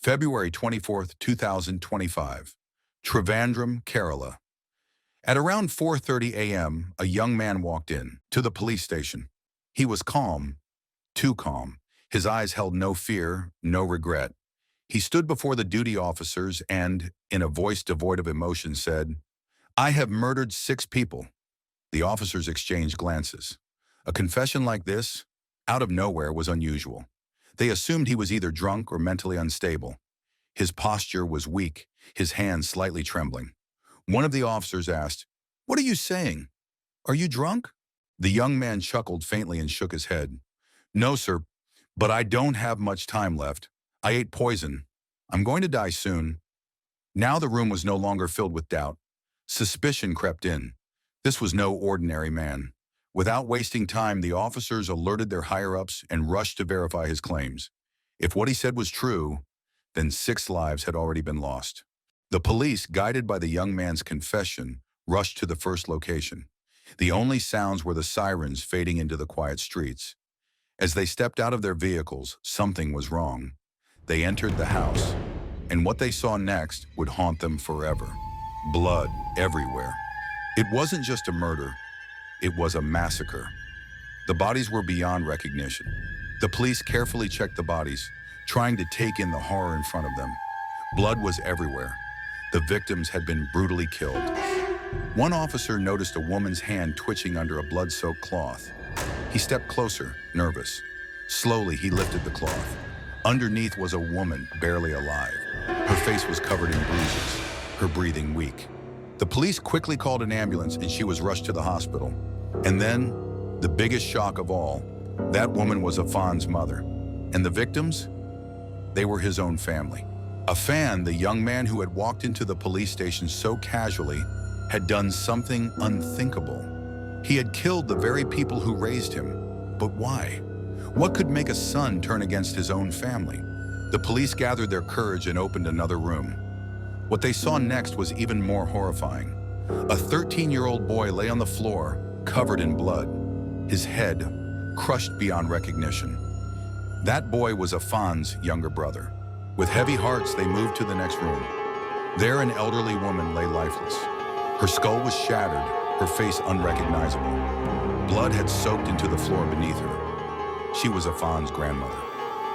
February 24th, 2025, Trivandrum, Kerala. At around 4:30 a.m., a young man walked in to the police station. He was calm, too calm. His eyes held no fear, no regret. He stood before the duty officers and, in a voice devoid of emotion, said, "I have murdered 6 people." The officers exchanged glances. A confession like this, out of nowhere, was unusual. They assumed he was either drunk or mentally unstable. His posture was weak, his hands slightly trembling. One of the officers asked, "What are you saying? Are you drunk?" The young man chuckled faintly and shook his head. "No, sir, but I don't have much time left. I ate poison. I'm going to die soon." Now the room was no longer filled with doubt. Suspicion crept in. This was no ordinary man. Without wasting time, the officers alerted their higher-ups and rushed to verify his claims. If what he said was true, then 6 lives had already been lost. The police, guided by the young man's confession, rushed to the first location. The only sounds were the sirens fading into the quiet streets. As they stepped out of their vehicles, something was wrong. They entered the house, and what they saw next would haunt them forever. Blood everywhere. It wasn't just a murder, it was a massacre. The bodies were beyond recognition. The police carefully checked the bodies, trying to take in the horror in front of them. Blood was everywhere. The victims had been brutally killed. One officer noticed a woman's hand twitching under a blood-soaked cloth. He stepped closer, nervous. Slowly, he lifted the cloth. Underneath was a woman, barely alive. Her face was covered in bruises, her breathing weak. The police quickly called an ambulance and she was rushed to the hospital. And then, the biggest shock of all, that woman was Afan's mother. And the victims? They were his own family. Afan, the young man who had walked into the police station so casually, had done something unthinkable. He had killed the very people who raised him. But why? What could make a son turn against his own family? The police gathered their courage and opened another room. What they saw next was even more horrifying. A 13-year-old boy lay on the floor, covered in blood, his head crushed beyond recognition. That boy was Afan's younger brother. With heavy hearts, they moved to the next room. There, an elderly woman lay lifeless. Her skull was shattered, her face unrecognizable. Blood had soaked into the floor beneath her. She was Afan's grandmother.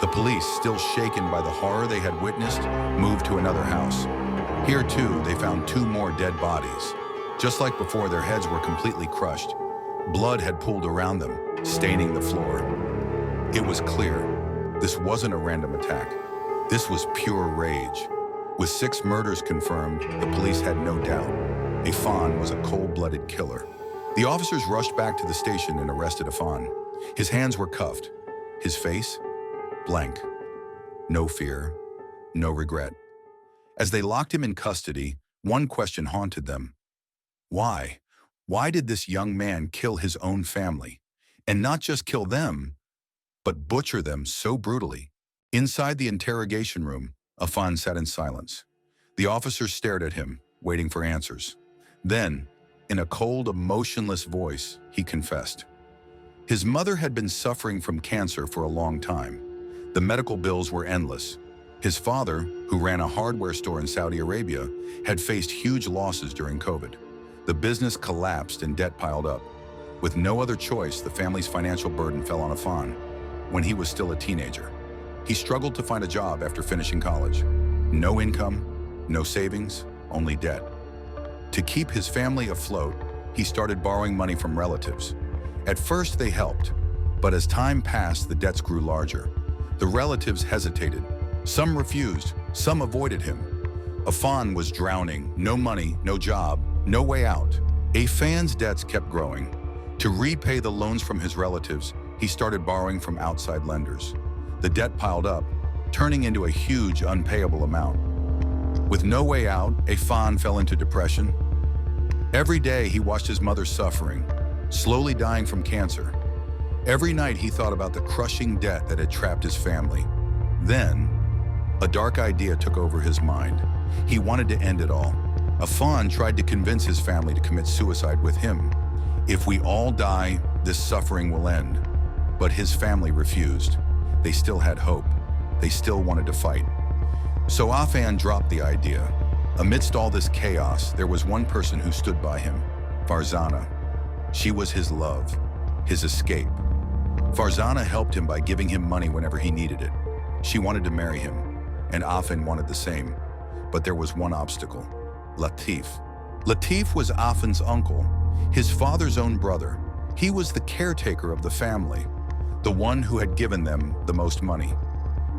The police, still shaken by the horror they had witnessed, moved to another house. Here, too, they found 2 more dead bodies. Just like before, their heads were completely crushed. Blood had pooled around them, staining the floor. It was clear. This wasn't a random attack. This was pure rage. With 6 murders confirmed, the police had no doubt. Afan was a cold-blooded killer. The officers rushed back to the station and arrested Afan. His hands were cuffed. His face? Blank. No fear, no regret. As they locked him in custody, one question haunted them. Why? Why did this young man kill his own family? And not just kill them, but butcher them so brutally. Inside the interrogation room, Afan sat in silence. The officers stared at him, waiting for answers. Then, in a cold, emotionless voice, he confessed. His mother had been suffering from cancer for a long time. The medical bills were endless. His father, who ran a hardware store in Saudi Arabia, had faced huge losses during COVID. The business collapsed and debt piled up. With no other choice, the family's financial burden fell on Afan when he was still a teenager. He struggled to find a job after finishing college. No income, no savings, only debt. To keep his family afloat, he started borrowing money from relatives. At first, they helped, but as time passed, the debts grew larger. The relatives hesitated. Some refused, some avoided him. Afan was drowning, no money, no job, no way out. Afan's debts kept growing. To repay the loans from his relatives, he started borrowing from outside lenders. The debt piled up, turning into a huge unpayable amount. With no way out, Afan fell into depression. Every day he watched his mother suffering, slowly dying from cancer. Every night he thought about the crushing debt that had trapped his family. Then, a dark idea took over his mind. He wanted to end it all. Afan tried to convince his family to commit suicide with him. If we all die, this suffering will end. But his family refused. They still had hope. They still wanted to fight. So Afan dropped the idea. Amidst all this chaos, there was one person who stood by him, Farzana. She was his love, his escape. Farzana helped him by giving him money whenever he needed it. She wanted to marry him, and Afan wanted the same. But there was one obstacle: Latif. Latif was Afan's uncle, his father's own brother. He was the caretaker of the family, the one who had given them the most money.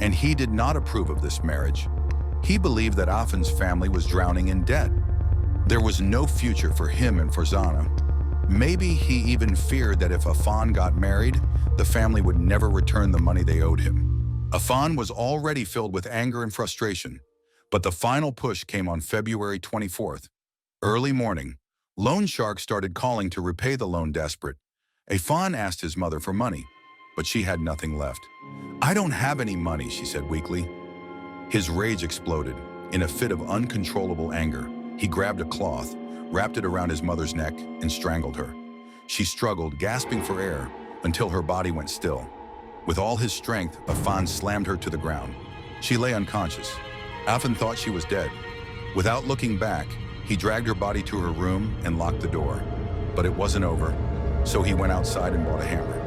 And he did not approve of this marriage. He believed that Afan's family was drowning in debt. There was no future for him and Farzana. Maybe he even feared that if Afan got married, the family would never return the money they owed him. Afan was already filled with anger and frustration, but the final push came on February 24th. Early morning, loan sharks started calling to repay the loan desperate. Afan asked his mother for money, but she had nothing left. "I don't have any money," she said weakly. His rage exploded. In a fit of uncontrollable anger, he grabbed a cloth, wrapped it around his mother's neck, and strangled her. She struggled, gasping for air, until her body went still. With all his strength, Afan slammed her to the ground. She lay unconscious. Afan thought she was dead. Without looking back, he dragged her body to her room and locked the door. But it wasn't over, so he went outside and bought a hammer.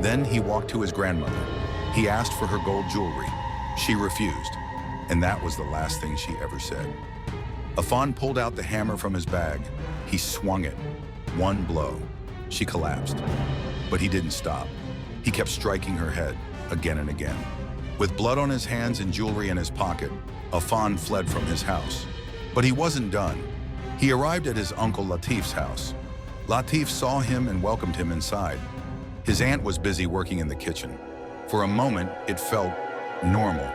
Then he walked to his grandmother. He asked for her gold jewelry. She refused, and that was the last thing she ever said. Afan pulled out the hammer from his bag. He swung it. One blow. She collapsed. But he didn't stop. He kept striking her head, again and again. With blood on his hands and jewelry in his pocket, Afan fled from his house. But he wasn't done. He arrived at his uncle Latif's house. Latif saw him and welcomed him inside. His aunt was busy working in the kitchen. For a moment, it felt normal.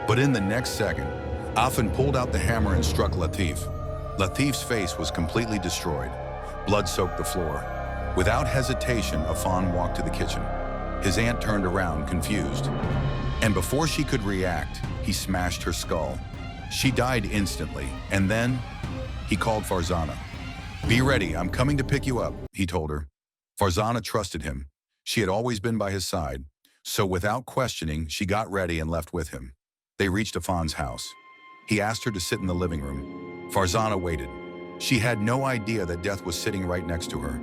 But in the next second, Afan pulled out the hammer and struck Latif. Latif's face was completely destroyed. Blood soaked the floor. Without hesitation, Afan walked to the kitchen. His aunt turned around, confused. And before she could react, he smashed her skull. She died instantly, and then he called Farzana. "Be ready, I'm coming to pick you up," he told her. Farzana trusted him. She had always been by his side. So without questioning, she got ready and left with him. They reached Afan's house. He asked her to sit in the living room. Farzana waited. She had no idea that death was sitting right next to her.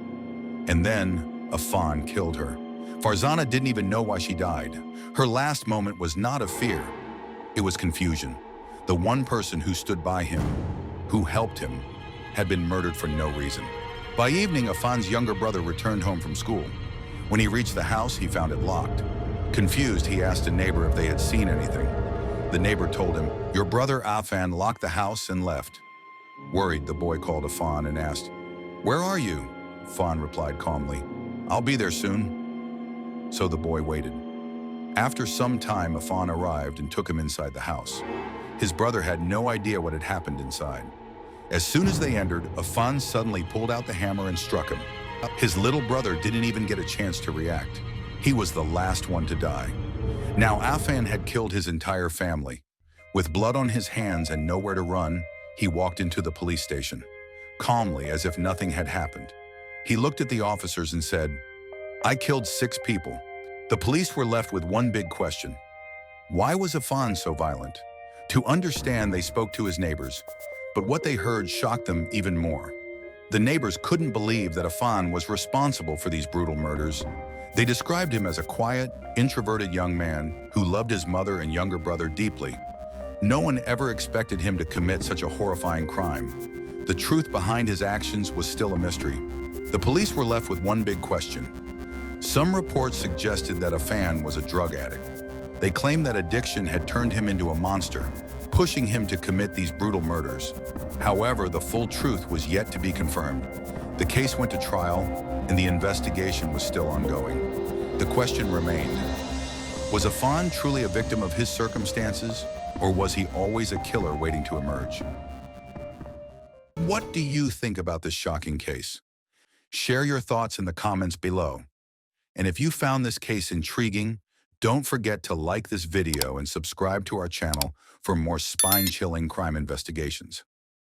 And then Afan killed her. Farzana didn't even know why she died. Her last moment was not of fear. It was confusion. The one person who stood by him, who helped him, had been murdered for no reason. By evening, Afan's younger brother returned home from school. When he reached the house, he found it locked. Confused, he asked a neighbor if they had seen anything. The neighbor told him, "Your brother Afan locked the house and left." Worried, the boy called Afan and asked, "Where are you?" Afan replied calmly, "I'll be there soon." So the boy waited. After some time, Afan arrived and took him inside the house. His brother had no idea what had happened inside. As soon as they entered, Afan suddenly pulled out the hammer and struck him. His little brother didn't even get a chance to react. He was the last one to die. Now Afan had killed his entire family. With blood on his hands and nowhere to run, he walked into the police station, calmly as if nothing had happened. He looked at the officers and said, "I killed 6 people." The police were left with one big question. Why was Afan so violent? To understand, they spoke to his neighbors, but what they heard shocked them even more. The neighbors couldn't believe that Afan was responsible for these brutal murders. They described him as a quiet, introverted young man who loved his mother and younger brother deeply. No one ever expected him to commit such a horrifying crime. The truth behind his actions was still a mystery. The police were left with one big question. Some reports suggested that Afan was a drug addict. They claimed that addiction had turned him into a monster, pushing him to commit these brutal murders. However, the full truth was yet to be confirmed. The case went to trial, and the investigation was still ongoing. The question remained, was Afan truly a victim of his circumstances, or was he always a killer waiting to emerge? What do you think about this shocking case? Share your thoughts in the comments below. And if you found this case intriguing, don't forget to like this video and subscribe to our channel for more spine-chilling crime investigations.